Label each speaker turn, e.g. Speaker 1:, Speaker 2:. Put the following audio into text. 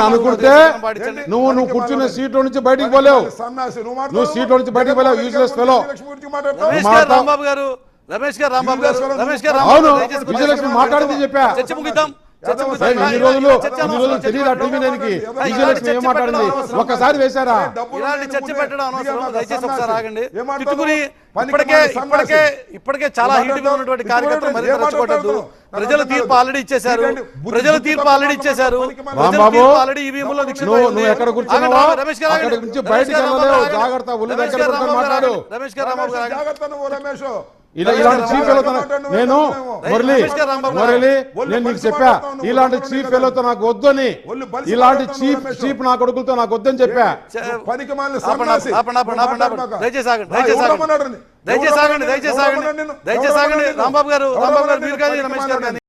Speaker 1: అనుకుంటే నువ్వు కూర్చున్న సీట్లో నుంచి బయటికి పోలేవు, నువ్వు సీట్లో నుంచి బయటికి పోలేవు. Useless fellow.
Speaker 2: రమేష్ గారు
Speaker 1: అవును, విజయలక్ష్మి మాట్లాడింది చెప్పా. తెలియదా టీవీ నైన్కి విజయలక్ష్మి ఏం మాట్లాడింది? ఒక్కసారి వేశారా?
Speaker 2: ఇలాంటి చర్చ పెట్టడం అనవసరం. దయచేసి ఒకసారి ఆగండి. ఇప్పటికే చాలా హీట్ గా ఉన్నటువంటి కార్యకర్తలు మరింత రెచ్చగొట్టద్దు. ప్రజల తీర్పు ఆల్రెడీ ఇచ్చేశారు.
Speaker 1: నువ్వు ఎక్కడ కూర్చున్నావో అక్కడి నుంచి బయటకు వెళ్ళలేవు. జాగ్రత్త. మాట్లాడు రమేష్. ఇలాంటి చీఫ్ ఫెలోతో నేను నీకు చెప్పా, ఇలాంటి చీఫ్ ఫెలోతో నాకు వద్దని, ఇలాంటి చీఫ్ నా కొడుకులతో నాకు వద్దని చెప్పా.
Speaker 2: దయచేసి ఆగండి రాంబాబు గారు, మీరు కానీ రమేష్ గారు కానీ.